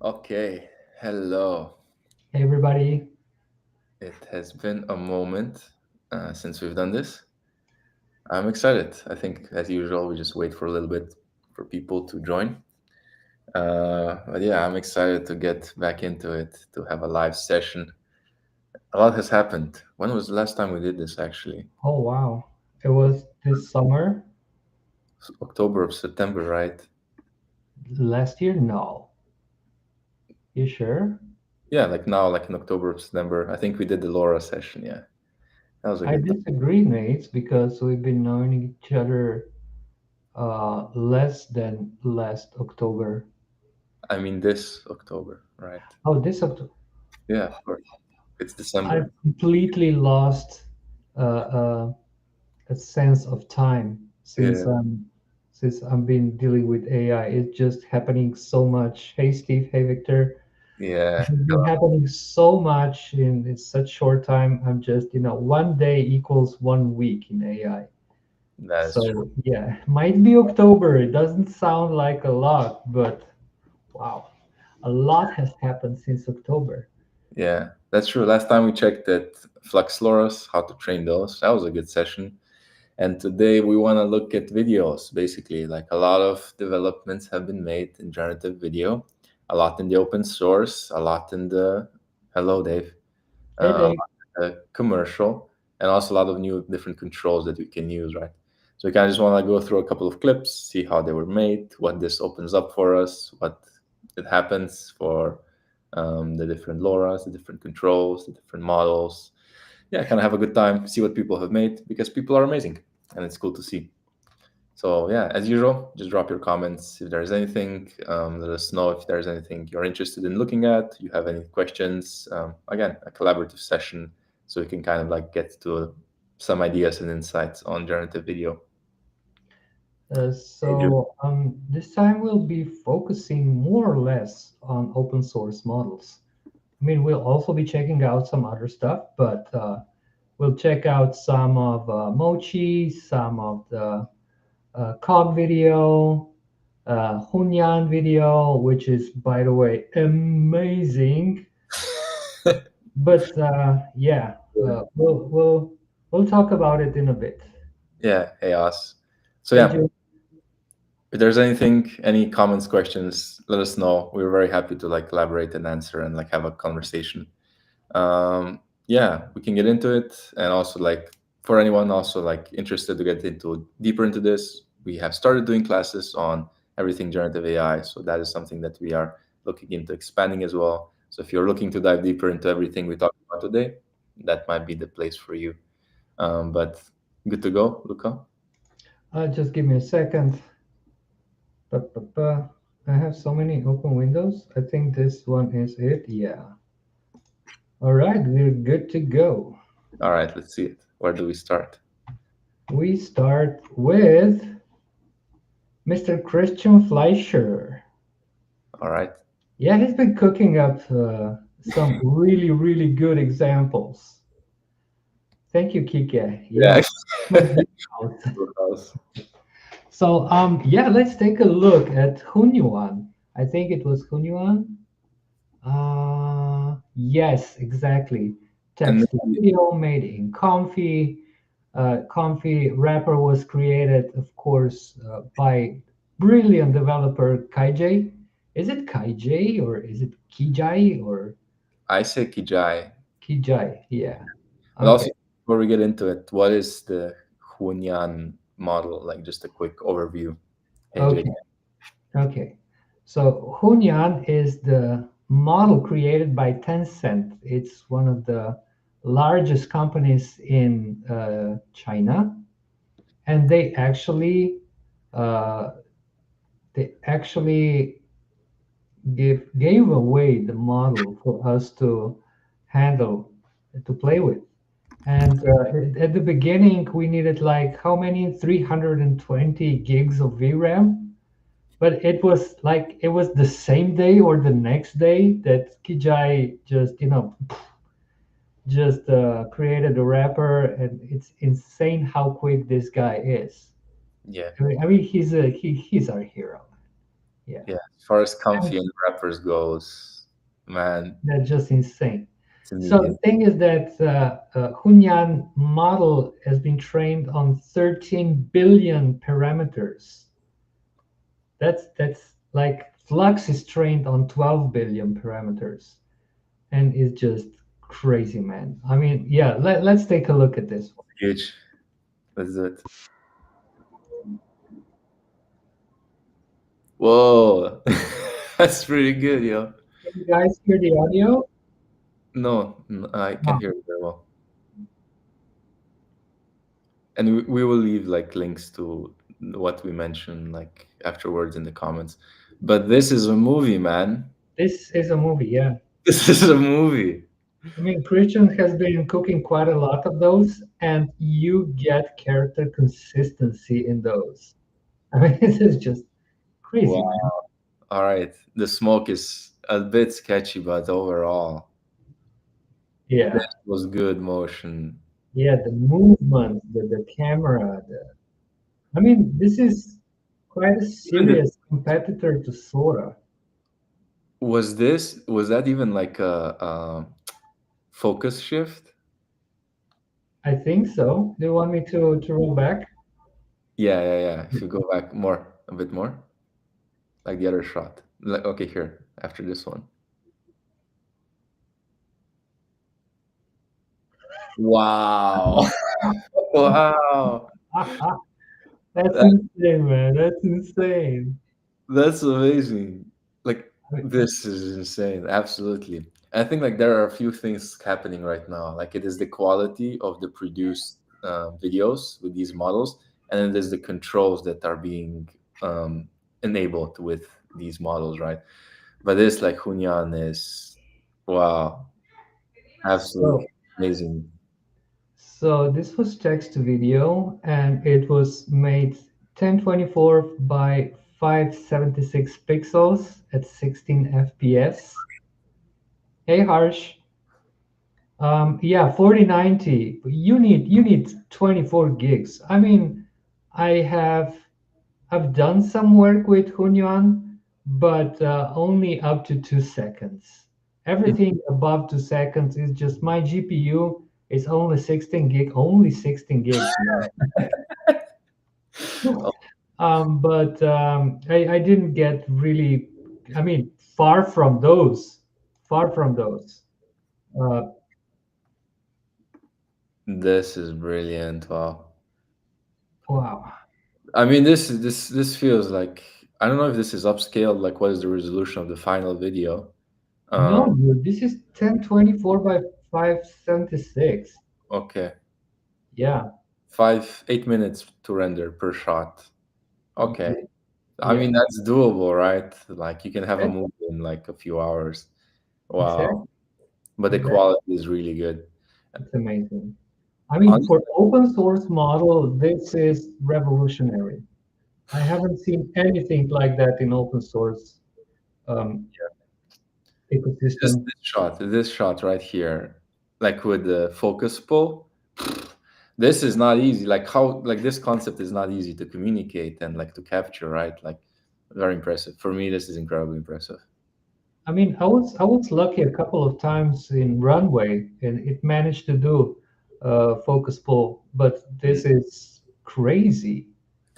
Okay, hello. Hey everybody. It has been a moment since we've done this. I'm excited. I think, as usual, we just wait for a little bit for people to join. But yeah, I'm excited to get back into it, to have a live session. A lot has happened. When was the last time we did this, actually? Oh wow. It was this summer October or September, right? last year? No. You sure? Yeah, like now, like in October or September. I think we did the Laura session. Yeah, that was a I good time. disagree, Nate, because we've been knowing each other less than last October. I mean, this October, right? Oh, this October. Yeah, of course. It's I've December. completely lost uh, uh, a sense of time Yeah. since I've been dealing with AI. It's just happening so much. Hey Steve, hey Victor. Yeah, It's been happening so much in such short time. I'm just, one day equals 1 week in AI. that is true. So yeah, might be October. It doesn't sound like a lot, but wow, a lot has happened since October. Yeah, that's true. Last time we checked that Flux Loras, how to train those. That was a good session. And today we want to look at videos, basically. Like a lot of developments have been made in generative video, a lot in the open source, a lot in the, hello, Dave, Hey a lot Dave. in the commercial, and also a lot of new different controls that we can use, right? So we kind of just want to go through a couple of clips, see how they were made, what this opens up for us, what it happens for the different LoRa's, the different controls, the different models. Yeah, kind of have a good time, see what people have made because people are amazing and it's cool to see. So yeah, as usual, just drop your comments if there's anything. Let us know if there's anything you're interested in looking at. You have any questions? Again, a collaborative session, so we can kind of like get to some ideas and insights on generative video. Hey, Jude. This time we'll be focusing more or less on open source models. I mean, we'll also be checking out some other stuff, but we'll check out some of Mochi, some of the Cog video, Hunyan video, which is, by the way, amazing. But yeah, we'll talk about it in a bit. Yeah, hey us. So Hey, yeah, Joe. if there's anything, any comments, questions, let us know. We're very happy to like collaborate and answer and like have a conversation. Yeah, we can get into it, and also like for anyone also like interested to get into deeper into this, we have started doing classes on everything generative AI. So that is something that we are looking into expanding as well. So if you're looking to dive deeper into everything we talked about today, that might be the place for you. But good to go, Luca. Just give me a second. Ba. I have so many open windows. I think this one is it. Yeah. All right, we're good to go. All right, let's see it. Where do we start? We start with Mr. Christian Fleischer. All right. Yeah, he's been cooking up some really, really good examples. Thank you, Kike. Yeah. Yeah, my house. So, yeah, let's take a look at Hunyuan. I think it was Hunyuan. Yes, exactly. And Text to maybe video made in Comfy. Comfy wrapper was created, of course, by brilliant developer KaiJ. Is it KaiJ or is it Kijai or I say Kijai. Kijai? Yeah. But Okay. also, before we get into it, what is the Hunyan model? Like just a quick overview. Hey, Jake. Okay. Okay. So Hunyan is the model created by Tencent. It's one of the largest companies in China, and uh, they actually gave away the model for us to handle to play with. And at the beginning, we needed like how many? 320 gigs of VRAM. But it was like it was the same day or the next day that Kijai just just created a wrapper, and it's insane how quick this guy is. Yeah, I mean he's our hero. Yeah. yeah. As far as And comfy and rappers goes, man, That's just insane. it's So the immediate. thing is that Hunyan model has been trained on 13 billion parameters. That's like Flux is trained on 12 billion parameters, and it's just crazy, man. I mean, yeah, let's take a look at this one. Huge. Let's do it. Whoa, that's pretty good, yo. Can you guys hear the audio? No, I Oh, can't hear it very well. And we will leave like links to what we mentioned like afterwards in the comments. But this is a movie, man. this is a movie, yeah. This is a movie. I mean, Christian has been cooking quite a lot of those, and you get character consistency in those. I mean, this is just crazy, Wow. man. All right. The smoke is a bit sketchy, but overall, Yeah, that was good motion. yeah, the movement, the camera. I mean, this is quite a Even the, serious competitor to Sora. was that even like a focus shift? I think so. Do you want me to roll back? Yeah. If you go back more, a bit more, like the other shot. Like okay, here after this one. Wow. Wow. That's That, insane, man. That's insane. that's amazing. Like I mean, this is insane. Absolutely. I think like there are a few things happening right now. Like it is the quality of the produced videos with these models, and then there's the controls that are being enabled with these models, right? But this like Hunyan is wow, so absolutely amazing. So this was text to video, and it was made 1024 by 576 pixels at 16 FPS. Hey Harsh, yeah, 4090. You need 24 gigs. I mean, I have I've done some work with Hunyuan, but only up to 2 seconds. Everything above 2 seconds is just my GPU is only 16 gig, only 16 gigs. Oh, But I didn't get really, I mean, far from those, far from those. Uh, this is brilliant. Wow. wow. I mean, this feels like I don't know if this is upscaled. Like, what is the resolution of the final video? No, Um, dude, this is 1024 by 576. okay, Yeah, 8 minutes to render per shot. Okay, yeah, I yeah, mean that's doable, right? Like you can have a that- movie in like a few hours. Wow, exactly. but the Exactly. quality is really good. It's amazing. I mean, Honestly, for open source model, this is revolutionary. I haven't seen anything like that in open source um, this ecosystem. this shot right here, like with the focus pull, this is not easy. Like how like this concept is not easy to communicate and like to capture, right? Like very impressive. For me, this is incredibly impressive. I mean, I was lucky a couple of times in Runway, and it managed to do focus pull, but Mm. this is crazy.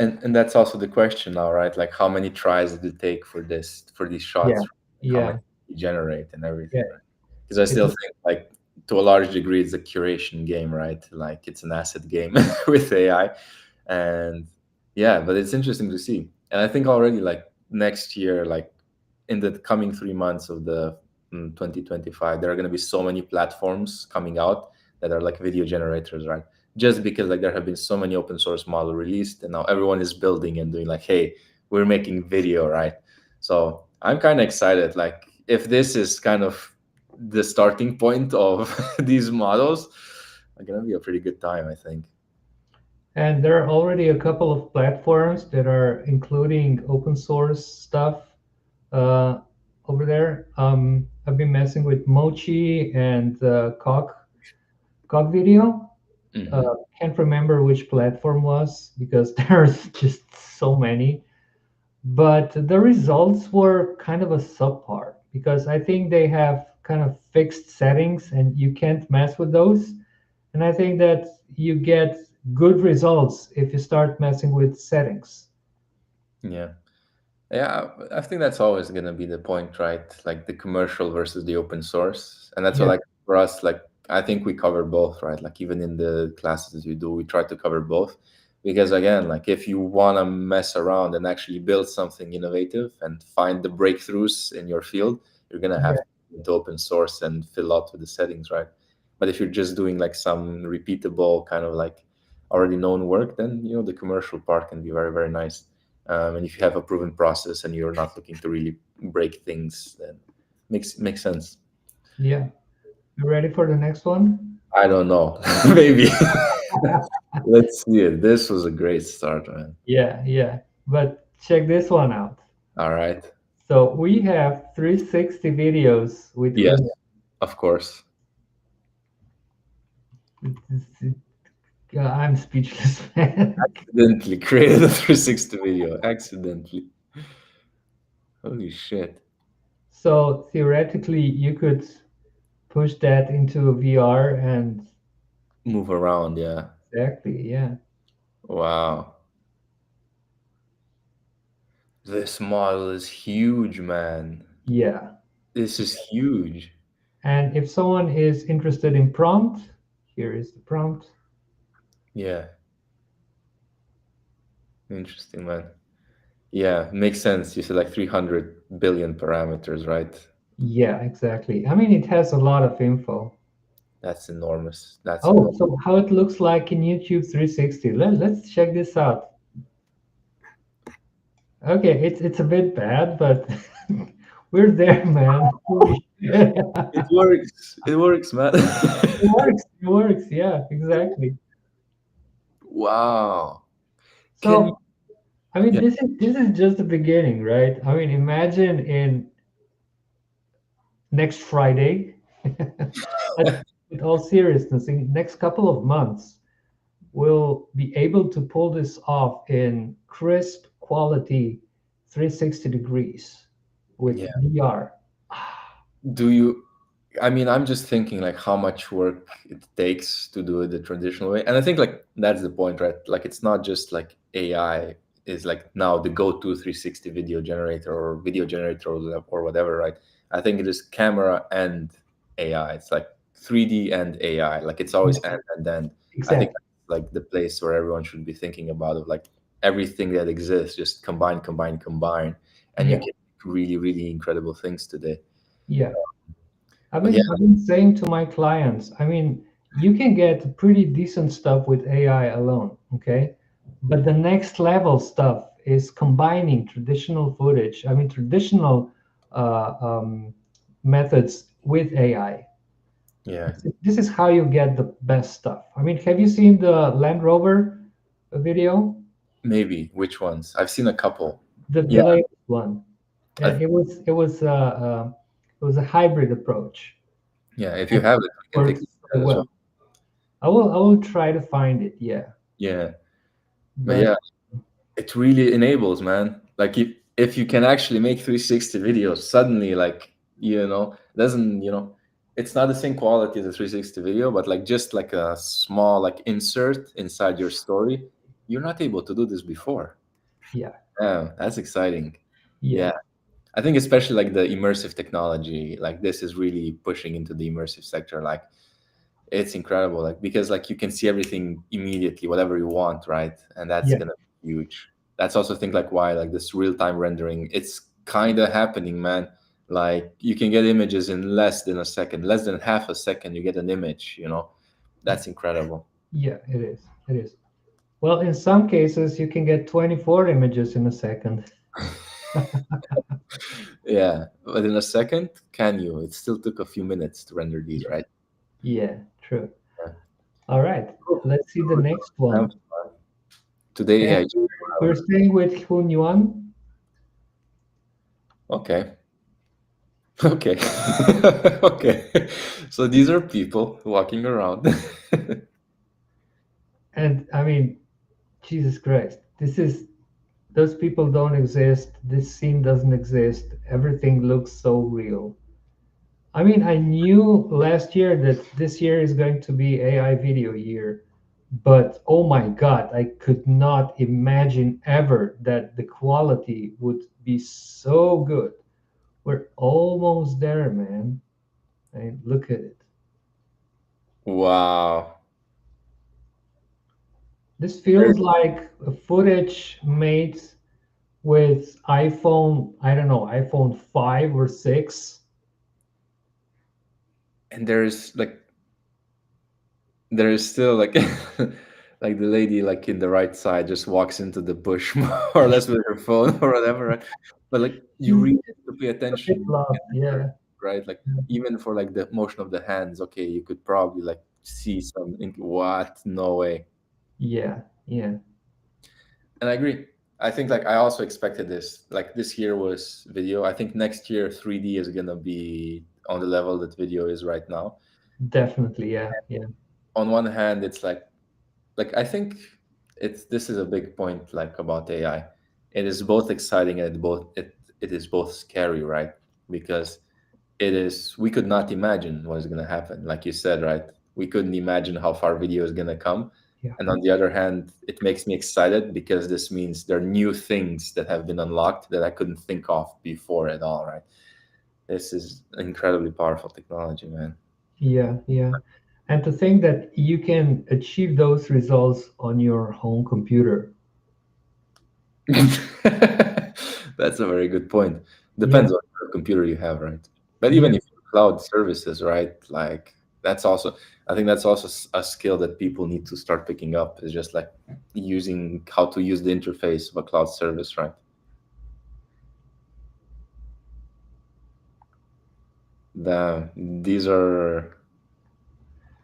And that's also the question now, right? Like how many tries did it take for this for these Yeah, shots? Like, how many yeah, you generate and yeah. everything, right? Because I It still was think like to a large degree it's a curation game, right? Like it's an asset game with AI. And yeah, but it's interesting to see. And I think already like next year, like in the coming 3 months of the 2025, there are going to be so many platforms coming out that are like video generators, right? Just because like there have been so many open source model released and now everyone is building and doing like, hey, we're making video, right? So I'm kind of excited. Like if this is kind of the starting point of these models, are gonna be a pretty good time, I think. And there are already a couple of platforms that are including open source stuff uh, over there. I've been messing with Mochi and Cock Video. Hmm. Can't remember which platform was because there's just so many. But the results were kind of a subpar. because I think they have kind of fixed settings and you can't mess with those. And I think that you get good results if you start messing with settings. Yeah. Yeah, I think that's always gonna be the point, right? Like the commercial versus the open source. And that's what Yeah, like for us, like I think we cover both, right? Like even in the classes we do, we try to cover both. Because again, like if you wanna mess around and actually build something innovative and find the breakthroughs in your field, you're gonna have yeah, to go into open source and fill out with the settings, right? But if you're just doing like some repeatable kind of like already known work, then the commercial part can be very, very nice. And if you have a proven process and you're not looking to really break things, then makes sense. yeah. You ready for the next one? I don't know. Maybe. Let's see it. This was a great start, man. Yeah, yeah. But check this one out. All right. So we have 360 videos with Yes, Hunya. of course. I'm speechless, man. Accidentally created a 360 video. Accidentally. Holy shit. So theoretically, you could push that into VR and Move around, yeah. exactly, yeah, Wow. This model is huge, man. yeah. This is huge. And if someone is interested in prompt, here is the prompt. Yeah. Interesting, man. Yeah, makes sense. You said like 300 billion parameters, right? Yeah, exactly. I mean, it has a lot of info. That's enormous. That's Oh, enormous. so how it looks like in YouTube 360. Let's check this out. Okay, it's a bit bad, but we're there, man. Holy shit. It works. It works, man. It works. It works. Yeah, exactly. Wow. Can you? So, I mean, Yeah, this is just the beginning, right? I mean, imagine in next Friday, but with all seriousness, in next couple of months, we'll be able to pull this off in crisp quality 360 degrees with yeah. VR. Do you? I mean, I'm just thinking like how much work it takes to do it the traditional way, and I think like that's the point, right? Like it's not just like AI is like now the go-to 360 video generator or video generator or whatever, right? I think it is camera and AI. It's like 3D and AI. Like it's always Yeah, and then. I think exactly. that's like the place where everyone should be thinking about it, like everything that exists, just combine, combine, combine, and you Yeah, can do really, really incredible things today. yeah. I've But yeah, been I've been saying to my clients, I mean, you can get pretty decent stuff with AI alone, okay? But the next level stuff is combining traditional footage, I mean, traditional uh, um, methods with AI. yeah. This is how you get the best stuff. I mean, have you seen the Land Rover video? Maybe which ones? I've seen a couple. The Yeah, latest one. I, It was a hybrid approach. yeah. If you And have it, we can take a works look at so it as well. well. I will try to find it, yeah. Yeah, but But yeah, it really enables, man. Like if you can actually make 360 videos, suddenly like doesn't it's not the same quality as a 360 video, but like just like a small like insert inside your story, you're not able to do this before. yeah, Yeah, that's exciting. yeah, Yeah. I think especially like the immersive technology, like this is really pushing into the immersive sector. Like it's incredible, like because like you can see everything immediately, whatever you want, right? And that's yeah, gonna be huge. That's also think like why like this real time rendering, it's kind of happening, man. Like you can get images in less than a second, less than half a second, you get an image. That's incredible. yeah, it is. It is. Well, in some cases, you can get 24 images in a second. Yeah, but in a second, can you? It still took a few minutes to render these, Yeah, right? yeah, true. Yeah. All right, let's see the next one. Today, And yeah. we're staying with Hun Yuan. Okay. Okay. Okay. So these are people walking around. And I mean, Jesus Christ, this is those people don't exist. This scene doesn't exist. Everything looks so real. I mean, I knew last year that this year is going to be AI video year, but oh my God, I could not imagine ever that the quality would be so good. We're almost there, man. I mean, look at it. Wow. This feels like a footage made with iPhone, I don't know, iPhone 5 or 6. And there is still like like the lady like in the right side just walks into the bush more or less with her phone or whatever, right? But like you Mm, really have to pay a bit attention, lost, yeah. right? Like even for like the motion of the hands, okay, you could probably like see something. What? No way. Yeah, yeah. And I agree. I think like I also expected this. Like this year was video. I think next year 3D is gonna be on the level that video is right now. Definitely, yeah, yeah. On one hand, it's like I think it's this is a big point like about AI. It is both exciting and it is both scary, right? Because it is we could not imagine what is going to happen, like you said, right? We couldn't imagine how far video is going to come. Yeah. And on the other hand, it makes me excited because this means there are new things that have been unlocked that I couldn't think of before at all, right? This is incredibly powerful technology, man. Yeah, yeah. And to think that you can achieve those results on your home computer. That's a very good point. Yeah, Depends on what computer you have, right? But yeah, even if cloud services, right? Like that's also, I think that's also a skill that people need to start picking up. Is just like using how to use the interface of a cloud service, right? These are.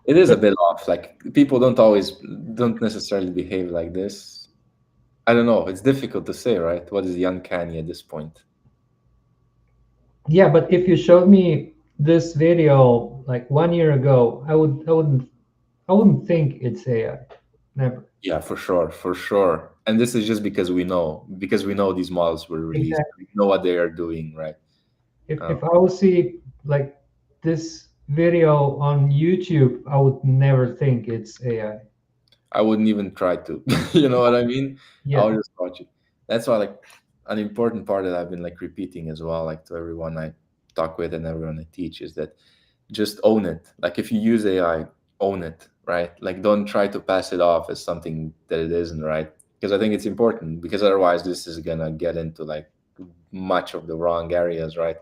It is a but bit off. Like people don't necessarily behave like this. I don't know. It's difficult to say, right? What is the uncanny at this point? yeah, but if you showed me this video like 1 year ago, I wouldn't think it's AI. Never. Yeah, for sure, for sure. And this is just because we know these models were released. Exactly. We know what they are doing, right? Um, If I would see like this video on YouTube, I would never think it's AI. I wouldn't even try to. You know what I mean? I'll Yeah, just watch it. That's why, like, an important part that I've been like repeating as well, like to everyone I talk with and everyone I teach, is that just own it. Like, if you use AI, own it, right? Like, don't try to pass it off as something that it isn't, right? Because I think it's important. Because otherwise, this is gonna get into like much of the wrong areas, right?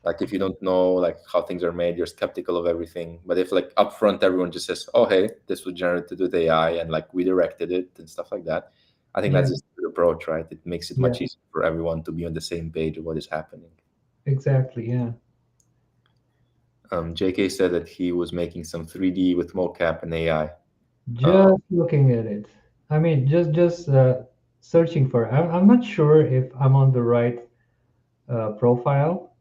Like if you don't know like how things are made, you're skeptical of everything. But if like upfront everyone just says, "Oh, hey, this was generated with AI," and like we directed it and stuff like that, I think yeah, that's just a good approach, right? It makes it yeah, much easier for everyone to be on the same page of what is happening. exactly. Yeah. JK said that he was making some 3D with mocap and AI. Just looking at it. I mean, just searching for it. I'm not sure if I'm on the right profile.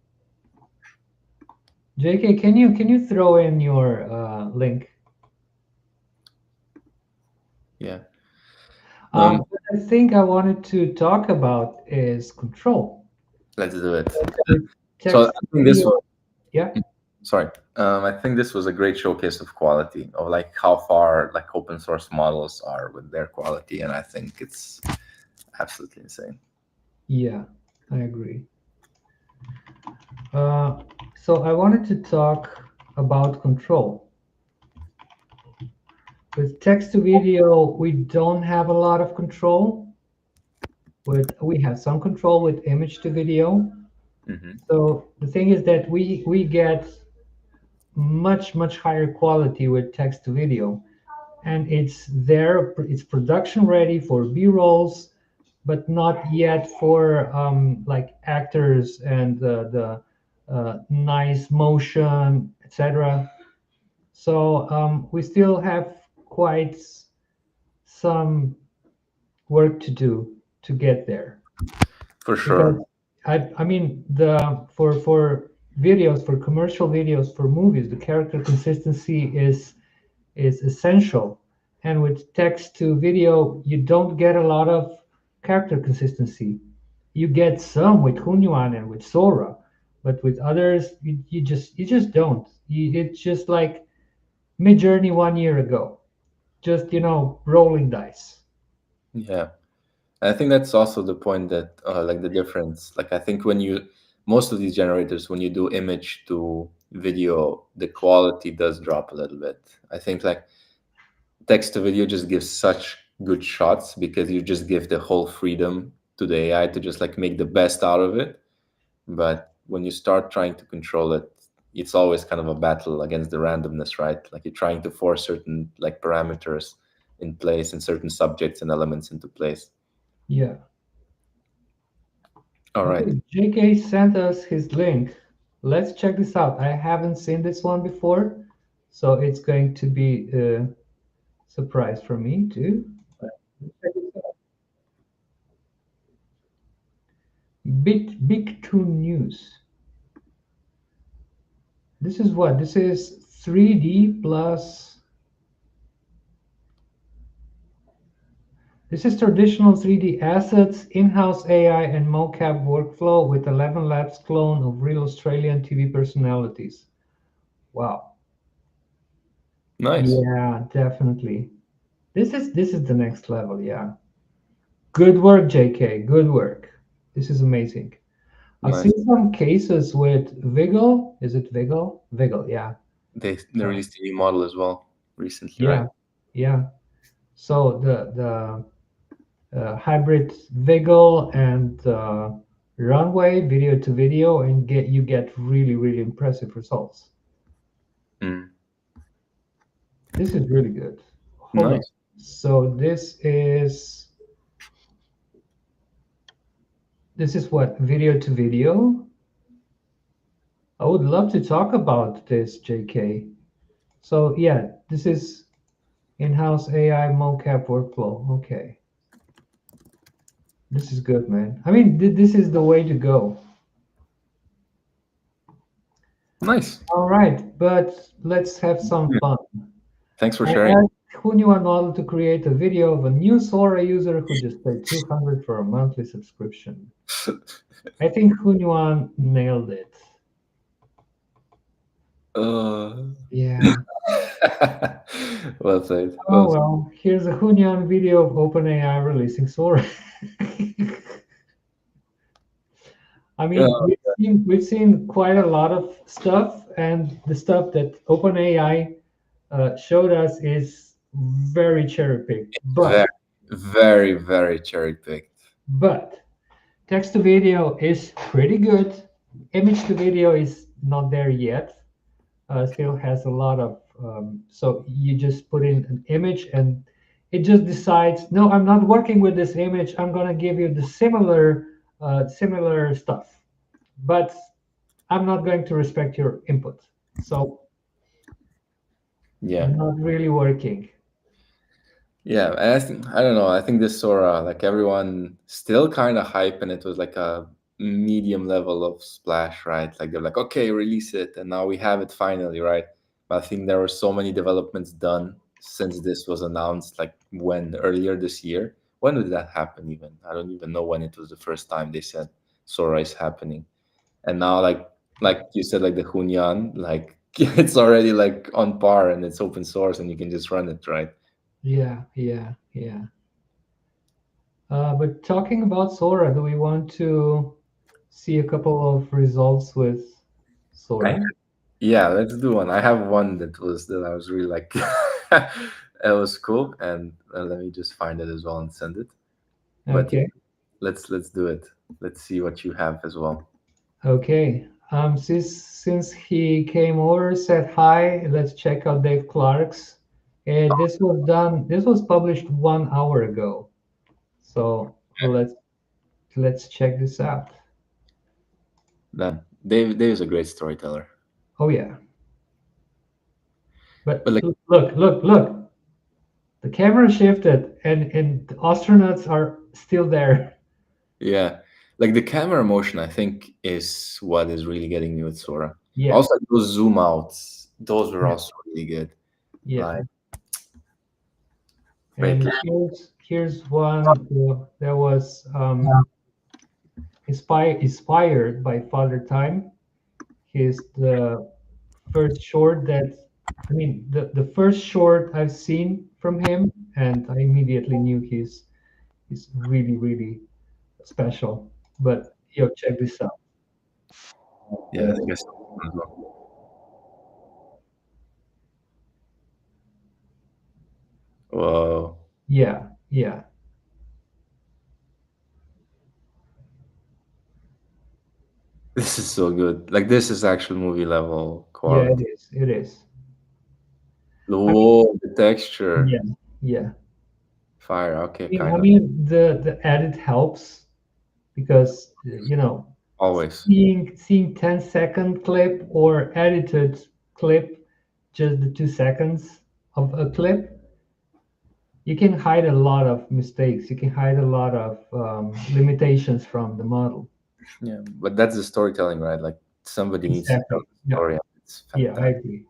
JK, can you throw in your link? Yeah. What I think I wanted to talk about is control. Let's do it. With So text I think this video. was Yeah, sorry. I think this was a great showcase of quality, of like how far like open source models are with their quality, and I think it's absolutely insane. yeah, I agree. Uh, so I wanted to talk about control. With text to video, we don't have a lot of control. We have some control with image to video. Hmm. So the thing is that we get much higher quality with text to video, and it's production ready for B-rolls, but not yet for like actors and the nice motion, etc. So we still have quite some work to do to get there. For Because sure. I mean the for videos, for commercial videos, for movies, the character consistency is essential. And with text to video, you don't get a lot of character consistency. You get some with Hunyuan and with Sora, but with others, you just don't. It's just like Midjourney 1 year ago, just rolling dice. Yeah. I think that's also the point that like the difference. Like I think when you most of these generators, when you do image to video, the quality does drop a little bit. I think like text to video just gives such good shots because you just give the whole freedom to the AI to just like make the best out of it. But when you start trying to control it, it's always kind of a battle against the randomness, right? Like you're trying to force certain like parameters in place and certain subjects and elements into place. Yeah. All right. Okay, JK sent us his link. Let's check this out. I haven't seen this one before, so it's going to be a surprise for me too. Check this out. Big Toon News. This is what? This is 3D plus. This is traditional 3D assets, in-house AI, and mocap workflow with 11 Labs clone of real Australian TV personalities. Wow. Nice. Yeah, definitely. This is the next level. Yeah. Good work, JK. Good work. This is amazing. I've Nice. seen some cases with Wiggle. Is it Wiggle? Wiggle, yeah. They Uh, released a new model as well recently, right? yeah, yeah. So the hybrid Wiggle and Runway video to video, and you get really impressive results. Mm. This is really good. Hold on. Nice. So this is what video to video. I would love to talk about this, JK. So yeah, this is in-house AI mocap workflow. Okay, this is good, man. I mean, this is the way to go. Nice. All right, but let's have some Mm. fun. Thanks for I sharing. asked Hunyuan model to create a video of a new Sora user who just paid 200 for a monthly subscription. I think Hunyuan nailed it. Uh, Yeah. well said. Oh Well said. well, here's a Hunyuan video of OpenAI releasing Sora. I mean, Uh, we've seen quite a lot of stuff, and the stuff that OpenAI showed us is very cherry picked. very, very cherry picked. But text to video is pretty good. Image to video is not there yet. Still has a lot of. So you just put in an image, and it just decides, no, I'm not working with this image. I'm gonna give you the similar stuff, but I'm not going to respect your input. So Yeah. not really working. Yeah. And I don't know. I think this Sora, like everyone still kind of hype, and it was like a medium level of splash, right? Like they're like, okay, release it. And now we have it finally, right? But I think there were so many developments done since this was announced, like when earlier this year. When did that happen even? I don't even know when it was the first time they said Sora is happening. And now like you said, like the Hunyan, like it's already like on par and it's open source and you can just run it, right? Yeah. But talking about Sora, do we want to see a couple of results with I, Sora? yeah, let's do one. I have one that I was really like it was cool, and let me just find it as well and send it. But Okay. let's do it. Let's see what you have as well. Okay. Since he came over, said hi. Let's check out Dave Clark's. This was done. This was published 1 hour ago. So let's check this out. Then Dave is a great storyteller. Oh yeah. But But like look. The camera shifted, and the astronauts are still there. yeah, like the camera motion, I think, is what is really getting me with Sora. Yeah. Also, like, those zoom outs, those were Yeah. also really good. Yeah. Like, And great. here's one that was inspired by Father Time. He's the first short that, I mean, the first short I've seen from him, and I immediately knew he's really, really special. But yo, check this out. Yeah, I guess as well. Whoa. Yeah, yeah, This is so good. Like this is actual movie level yeah. It quality. is. It is. I Whoa, the mean, texture. yeah, yeah. Fire. Okay, I kind of. mean, the edit helps because Always. seeing 10-second clip or edited clip, just the 2 seconds of a clip, you can hide a lot of mistakes. You can hide a lot of limitations from the model. Yeah, but that's the storytelling, right? Like somebody needs to tell Exactly. the Yeah. story. And it's Yeah, I fantastic. agree.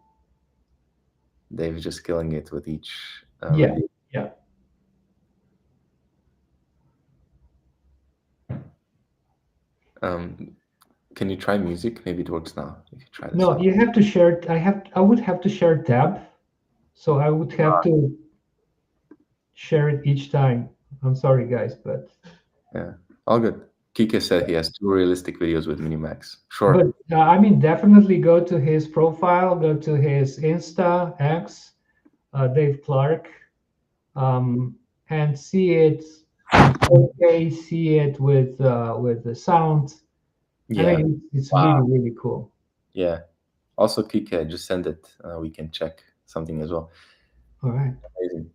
Dave's just killing it with each Yeah. release. Yeah. Um, can you try music? Maybe it works now. If you try this No, out. you have to share. I would have to share tab, so I would have to share it each time. I'm sorry, guys, but Yeah, all good. Kike said he has 2 realistic videos with Minimax. but Sure. I mean, definitely go to his profile, go to his Insta X, Dave Clark, um, and see it in 4K. See it with the sound. I Yeah. mean, it's really Wow. really cool. Yeah. Also, Kike, just send it. We can check something as well. All right. Amazing.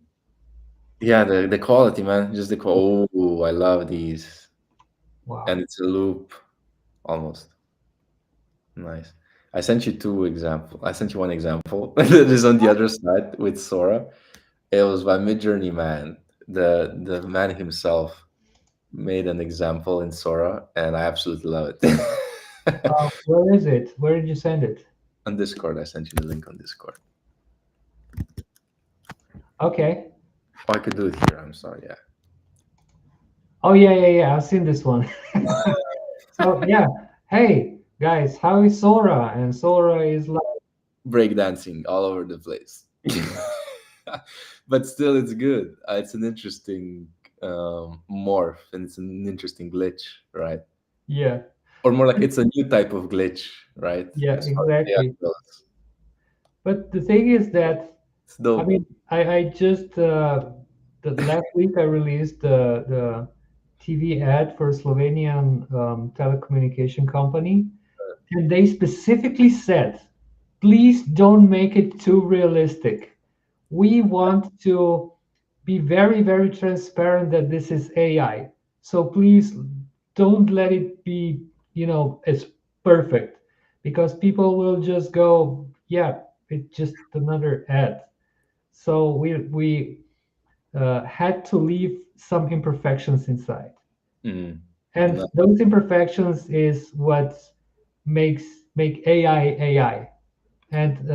Yeah, the quality, man. Just the oh, I love these. Wow. And it's a loop almost. Nice. I sent you 2 example. I sent you one example that is on the other side with Sora. It was by Midjourney Man. The man himself made an example in Sora, and I absolutely love it. Where is it? Where did you send it? On Discord, I sent you the link on Discord. Okay. Oh, I could do it here. I'm sorry. Yeah. Oh yeah, yeah, yeah. I've seen this one. So yeah. Hey guys, how is Sora? And Sora is like, Breakdancing all over the place. But still, it's good. It's an interesting morph, and it's an interesting glitch, right? yeah, Or more like it's a new type of glitch, right? yeah, As far as AI exactly. goes. But the thing is that It's I dope. mean, I just the last week I released the TV ad for a Slovenian telecommunication company, and they specifically said, please don't make it too realistic. We want to be very, very transparent that this is AI. So please don't let it be, as perfect because people will just go, yeah, it's just another ad. So we had to leave some imperfections inside, Mm. and No, those imperfections is what make AI AI. And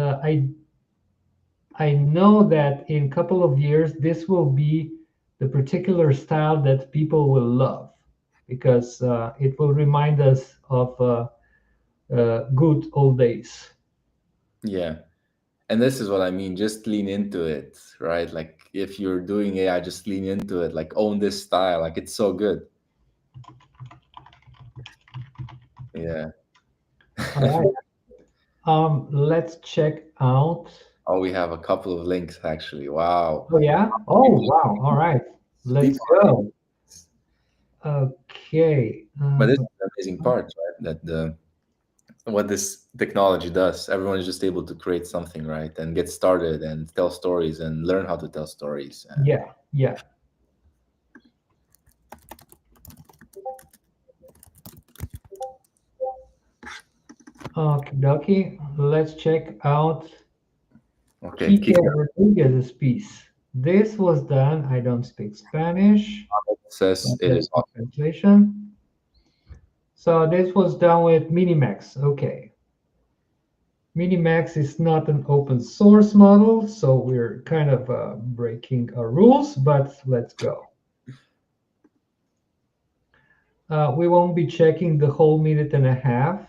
I know that in a couple of years this will be the particular style that people will love because it will remind us of good old days. yeah. And this is what I mean. Just lean into it, right? Like if you're doing AI, just lean into it. Like own this style. Like it's so good. Yeah. All right. Let's check out. Oh, we have a couple of links actually. Wow. Oh yeah. Oh wow. All right. Let's People are go. Okay. but this is the amazing part, right? That the what this technology does, everyone is just able to create something, right? And get started and tell stories and learn how to tell stories. And Yeah. Yeah. Okay. Let's check out okay, Kike Kika Rodriguez's piece. This was done. I don't speak Spanish. says But it let's is do translation. So this was done with Minimax. Okay. Minimax is not an open source model, so we're kind of breaking our rules, but let's go. We won't be checking the whole minute and a half,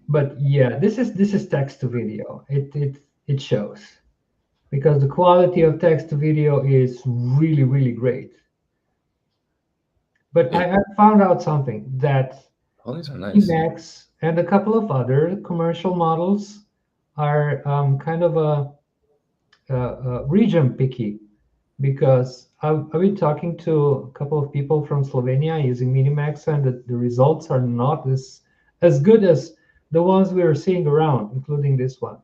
but yeah, this is text to video. It shows because the quality of text to video is really really great. But Yeah. I found out something that All these are nice. Emacs and a couple of other commercial models are kind of region picky because I've been talking to a couple of people from Slovenia using Minimax, and the results are not as good as the ones we are seeing around, including this one.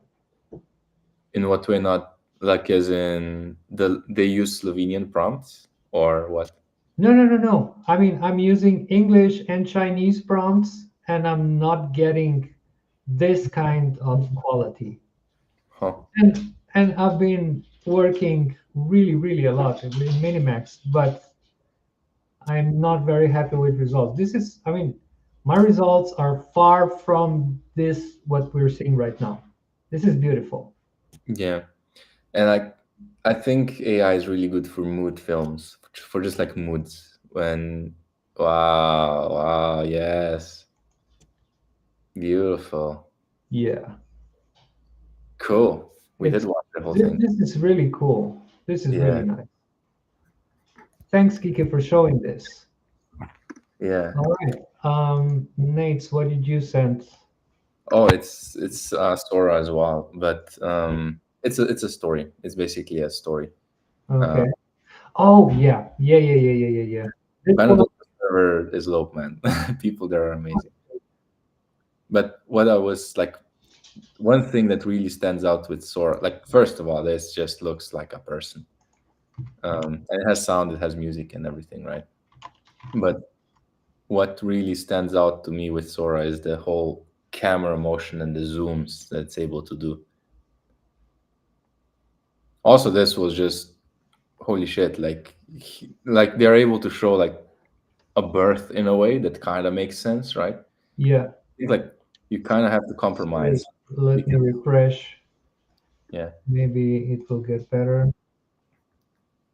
In what way? Not like as in they use Slovenian prompts or what? No, no, no, no. I mean, I'm using English and Chinese prompts, and I'm not getting this kind of quality. Huh. And I've been working really, really a lot in Minimax, but I'm not very happy with results. I mean, my results are far from this what we're seeing right now. This is beautiful. Yeah. And I think AI is really good for mood films, for just like moods. When wow, wow, yes. Beautiful. Yeah, Cool. We did it's watch the whole this, thing. this is really cool. This is really Yeah. nice. Thanks, Kiki, for showing this. Yeah. All right, Nate, what did you send? Oh, it's Sora as well, but it's a story. It's basically a story. Uh, Okay. Oh yeah, yeah, yeah, yeah, yeah, yeah, yeah. This one, Benedict server is low, man. People there are amazing. But what I was like, one thing that really stands out with Sora, like first of all, this just looks like a person. And it has sound, it has music and everything, right? But what really stands out to me with Sora is the whole camera motion and the zooms that it's able to do. Also, this was just holy shit, like like they're able to show like a birth in a way that kind of makes sense, right? yeah. Think like you kind of have to Wait, compromise let me because refresh. yeah, Maybe it will get better.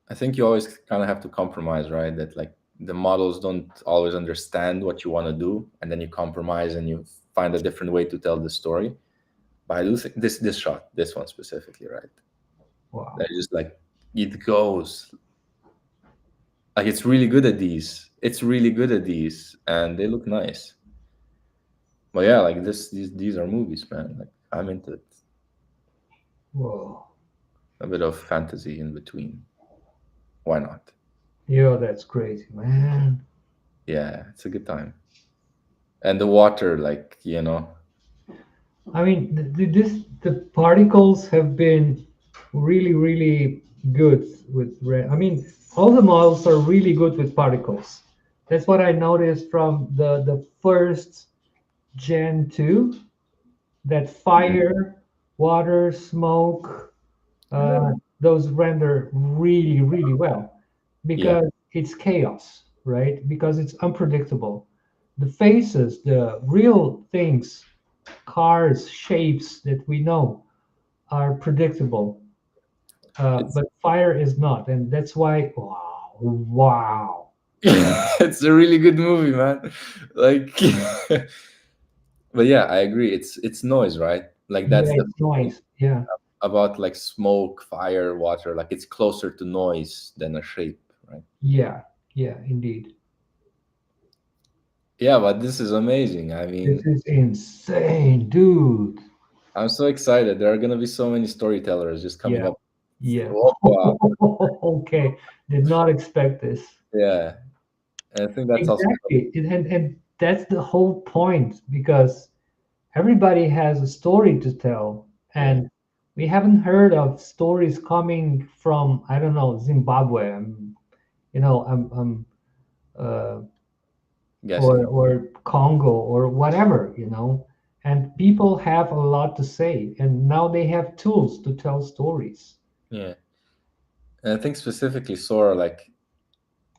I think you always kind of have to compromise, right? That like the models don't always understand what you want to do, and then you compromise and you find a different way to tell the story. But I do think this shot, this one specifically, right? Wow. That just like it goes like it's really good at these. It's really good at these, and they look nice. But yeah, like these are movies, man. Like I'm into it. Whoa. A bit of fantasy in between. Why not? Yo, that's crazy, man. Yeah, it's a good time. And the water, like I mean, the particles have been really, really good with red. I mean, all the models are really good with particles. That's what I noticed from the first Gen 2, that Mhm. fire, water, smoke, those render really, really well Yeah, because it's chaos, right? Because it's unpredictable. The faces, the real things, cars, shapes that we know are predictable, it's but fire is not, and that's why. Wow, wow. it's a really good movie, man. Like, but yeah, I agree. It's noise, right? Like that's Yeah, the it's thing noise. Yeah, about like smoke, fire, water. Like it's closer to noise than a shape, right? yeah, yeah, indeed. Yeah, but this is amazing. I This mean, is insane, dude. I'm so excited. There are gonna be so many storytellers just coming Yeah, up. yeah. Oh, wow. Okay, did not expect this. Yeah, and I think that's also Exactly, and that's the whole point because everybody has a story to tell, yeah. and we haven't heard of stories coming from, I don't know, Zimbabwe. I'm uh, Guessing. or Congo or whatever, and people have a lot to say, and now they have tools to tell stories. Yeah, and I think specifically Sora, like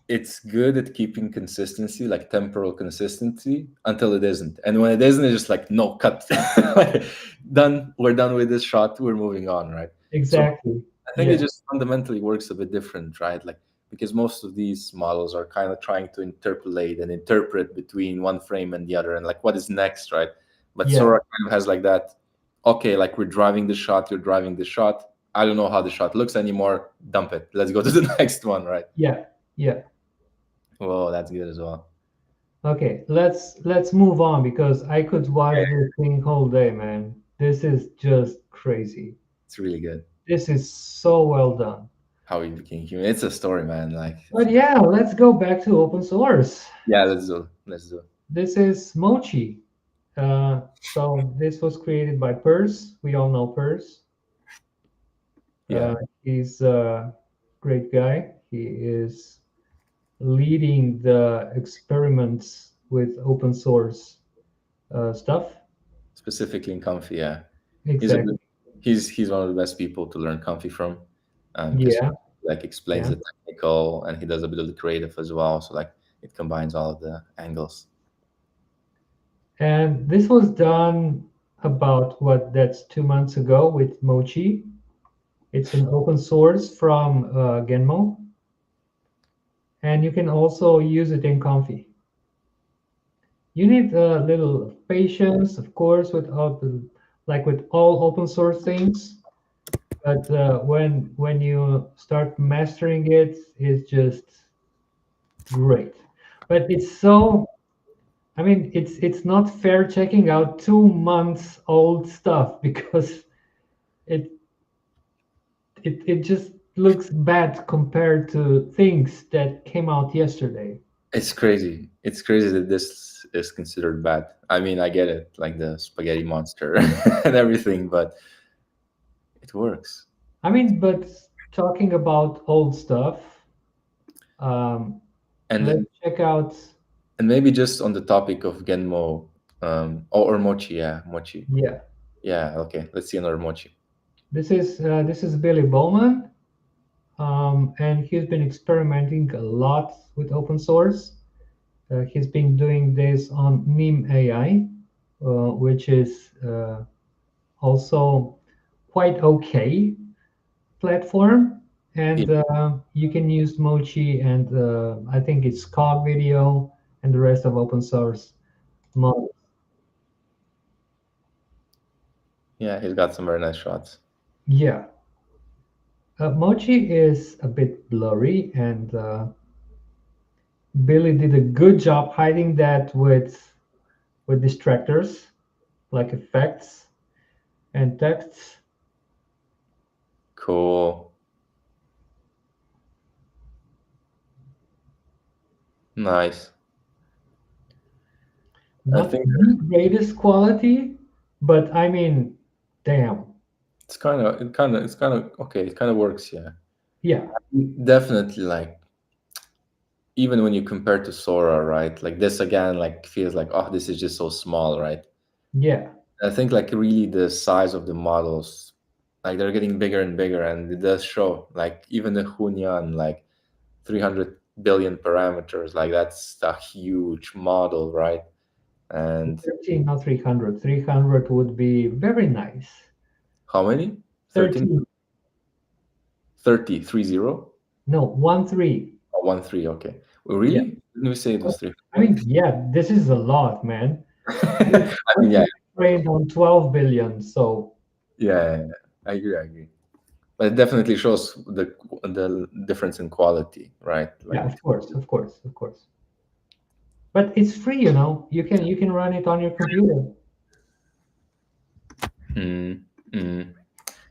it's good at keeping consistency, like temporal consistency, until it isn't. And when it isn't, it's just like, no, cut. Like, done. We're done with this shot. We're moving on, right? So Exactly. I think it Yeah. just fundamentally works a bit different, right? Like because most of these models are kind of trying to interpolate and interpret between one frame and the other, and like what is next, right? But Yeah, Sora kind of has like that. Okay, like we're driving the shot, you're driving the shot. I don't know how the shot looks anymore. Dump it. Let's go to the next one, right? yeah, yeah. Whoa, that's good as well. Okay, let's move on because I could watch this thing whole day, man. This is just crazy. It's really good. This is so well done. How we became human. It's a story, man. Like, But yeah, let's go back to open source. yeah, let's do. Let's do. This is Mochi. So this was created by Purse. We all know Purse. Yeah, He's a great guy. He is leading the experiments with open source stuff. specifically in Comfy. Yeah, he's a Exactly. good, he's one of the best people to learn Comfy from, because Yeah, like explains yeah. the technical and he does a bit of the creative as well. So like it combines all of the angles. And this was done about what? That's 2 months ago with Mochi. It's an open source from Genmo, and you can also use it in Comfy. You need a little patience, of course, with all the, like with all open source things. But when you start mastering it, it's just great. But it's so, I mean, it's not fair checking out 2 months old stuff because it it just looks bad compared to things that came out yesterday. It's crazy. It's crazy that this is considered bad. I mean, I get it, like the spaghetti monster and everything, but it works. I mean, but talking about old stuff, um, let's And check out. and maybe just on the topic of Genmo, or Mochi, yeah, Mochi. Yeah, Yeah, okay. Let's see another Mochi. this is Billy Bowman, and he's been experimenting a lot with open source. He's been doing this on Meme AI, which is also quite okay platform. Yeah, And you can use Mochi and I think it's Cog Video and the rest of open source models. yeah, he's got some very nice shots. Yeah. Mochi is a bit blurry, and Billy did a good job hiding that with distractors like effects and texts. Cool. Nice. I Not think the greatest quality, but I mean, damn. it's kind of okay. It kind of works, yeah. Yeah, Definitely, like even when you compare to Sora, right? Like this again, like feels like, oh, this is just so small, right? yeah, I think like really the size of the models, like they're getting bigger and bigger, and it does show. Like even the Hunyan, like 300 billion parameters, like that's a huge model, right? And 13, not 300. 300 would be very nice. how many? 13, 13, 30, 30? no, 1 3. Oh, 1, 3, okay. Well, Yeah. really? Didn't we say it was 3? I mean, yeah, this is a lot, man. I mean, yeah, Trained on 12 billion, so yeah, I agree, I agree. But it definitely shows the difference in quality, right? yeah, Like, of course, of course, of course. But it's free, you know. You can run it on your computer. mm, mm.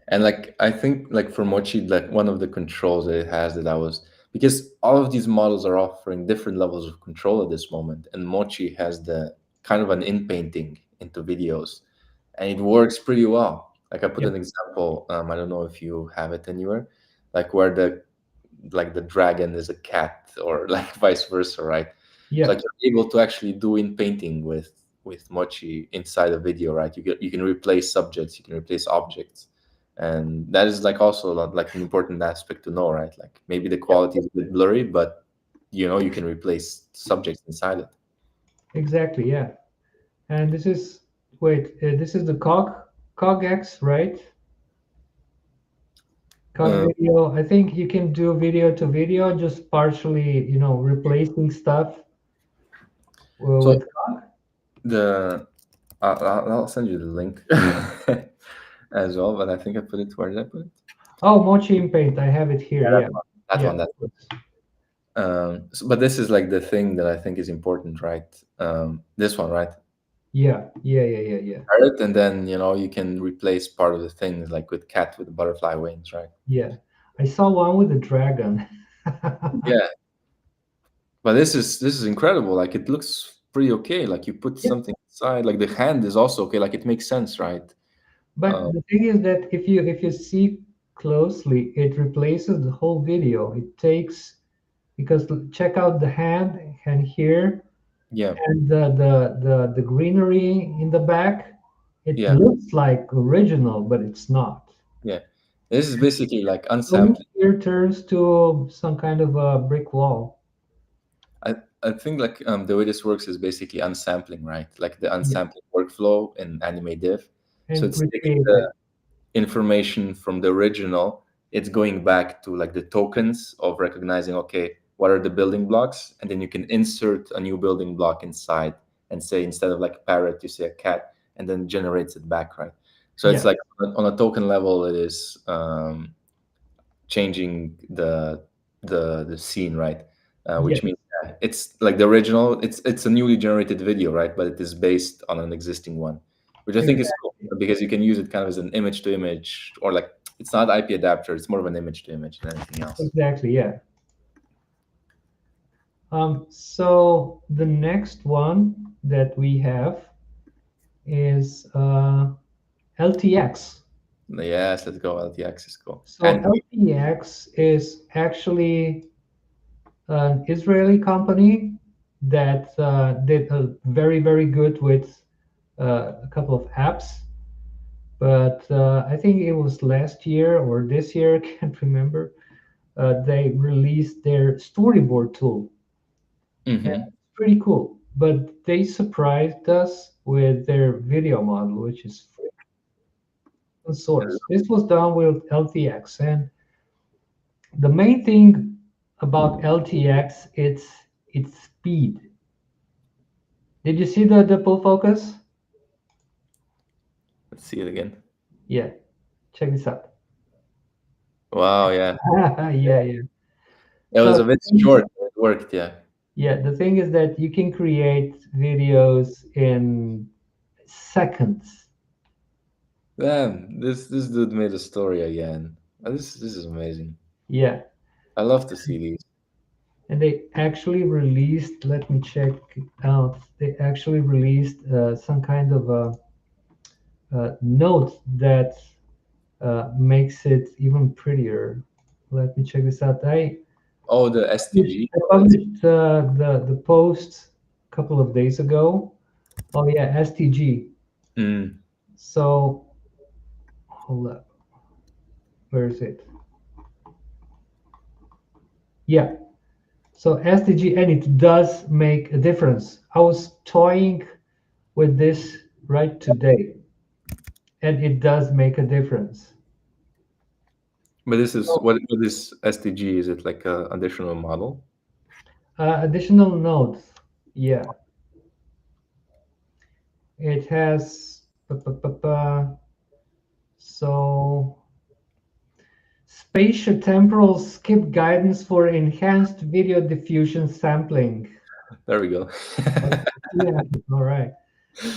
And like I think like for Mochi, like one of the controls that it has that I was, because all of these models are offering different levels of control at this moment, and Mochi has the kind of an in painting into videos, and it works pretty well. Like I put Yeah, an example. I don't know if you have it anywhere, like where the dragon is a cat or like vice versa, right? So yeah, like you're able to actually do in painting with Mochi inside a video, right? You can replace subjects, you can replace objects, and that is like also like an important aspect to know, right? Like maybe the yeah, quality is a bit blurry, but you can replace subjects inside it. exactly. Yeah. And this is wait, this is the cog X, right? Cut Uh, video. I think you can do video to video, just partially, replacing stuff so with cut. the I'll send you the link as well, but I think I put it, where did I put it? Oh, Mochi in Paint. I have it here. Yeah, Yeah. that Yeah. one. That but this is like the thing that I think is important, right? This one, right? Yeah. Yeah. Yeah. Yeah. Yeah. Parrot, and then you can replace part of the things, like with cat with the butterfly wings, right? Yeah. I saw one with a dragon. Yeah, but this is incredible. Like, it looks pretty okay. Like, you put Yeah. something inside. Like, the hand is also okay. Like, it makes sense, right? But Um, the thing is that if you see closely, it replaces the whole video. It takes because check out the hand and here yeah, and the greenery in the back. It yeah, looks like original, but it's not. yeah. This is basically like So unsampling. here turns to some kind of a brick wall. I I think like the way this works is basically unsampling, right? Like the Yeah, unsampling workflow in Anime Div. So and it's taking recreate it. the information from the original, it's going back to like the tokens of recognizing, okay, what are the building blocks, and then you can insert a new building block inside and say, instead of like parrot, you say a cat, and then generates it back, right? So it's Yeah, like on a token level, it is changing the scene, right? yeah, Which means that it's like the original, it's a newly generated video, right? But it is based on an existing one, which I think is cool exactly, because you can use it kind of as an image to image, or like, it's not IP adapter, it's more of an image to image than anything else. exactly. Yeah. So the next one that we have is LTX. Yes, let's go. LTX is cool. So And LTX is actually an Israeli company that did a very, very good with a couple of apps. But I think it was last year or this year, I can't remember. They released their storyboard tool. And mhm. it's pretty cool. But they surprised us with their video model, which is free open source. This was done with LTX, and the main thing about LTX it's speed. Did you see the pull focus? Let's see it again. Yeah, check this out. Wow, yeah. Yeah, yeah. It was So a bit short, but it worked, yeah. yeah, the thing is that you can create videos in seconds. Damn, this dude made a story again. This is amazing. Yeah, I love to see these. and they actually released. Let me check it out. They actually released some kind of a note that makes it even prettier. Let me check this out. Oh, the STG. I published the post a couple of days ago. Oh yeah, STG. Mm. So hold up. Where is it? Yeah. So STG, and it does make a difference. I was toying with this right today, and it does make a difference. But this is So, what is STG? Is it like a additional model? additional notes. Yeah, it has. So spatiotemporal skip guidance for enhanced video diffusion sampling. There we go. Yeah, all right.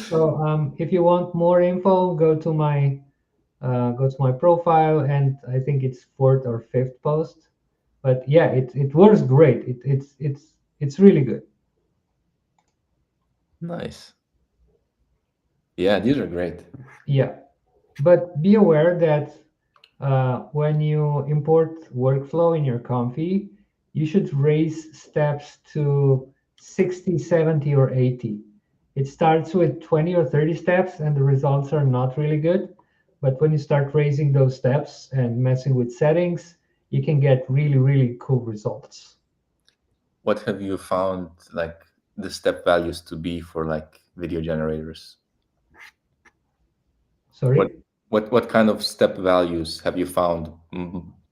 So if you want more info, go to my profile, and I think it's fourth or fifth post. But yeah, it works great. It's really good. Nice. Yeah, these are great. Yeah, but be aware that when you import workflow in your Comfy, you should raise steps to 60, 70, or 80. It starts with 20 or 30 steps, and the results are not really good. But when you start raising those steps and messing with settings, you can get really, really cool results. What have you found like the step values to be for like video generators? What Sorry? what kind of step values have you found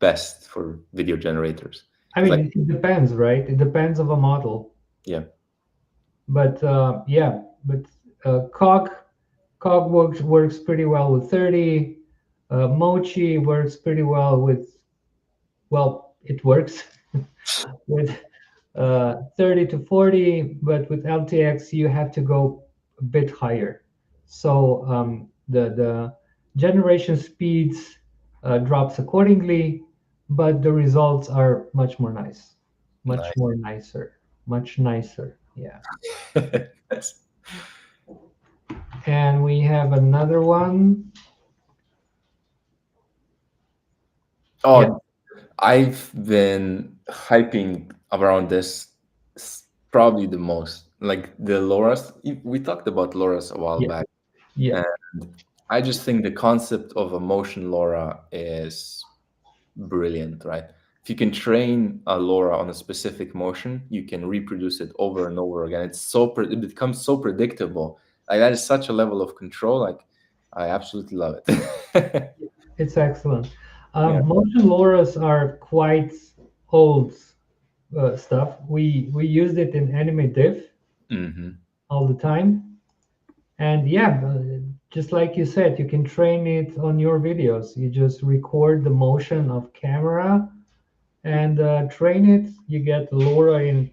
best for video generators? I It's mean, like, it depends, right? It depends of a model. yeah, But yeah, but cog works pretty well with 30. Mochi works pretty well with, well, it works with 30 to 40, but with LTX you have to go a bit higher. So the generation speeds drops accordingly, but the results are much more nice, much nice. more nicer, much nicer. Yeah. Yes. And we have another one. Yeah, Oh, I've been hyping around this probably the most. Like the LoRa's, we talked about LoRa's a while yeah, back, yeah, and I just think the concept of a motion LoRa is brilliant, right? If you can train a LoRa on a specific motion, you can reproduce it over and over again. It becomes so predictable. Like that is such a level of control. Like I absolutely love it. it's excellent. Yeah. Motion LoRa's are quite old stuff. We used it in Anime Div Hmm. all the time, and yeah, just like you said, you can train it on your videos. You just record the motion of camera and train it. You get LoRa in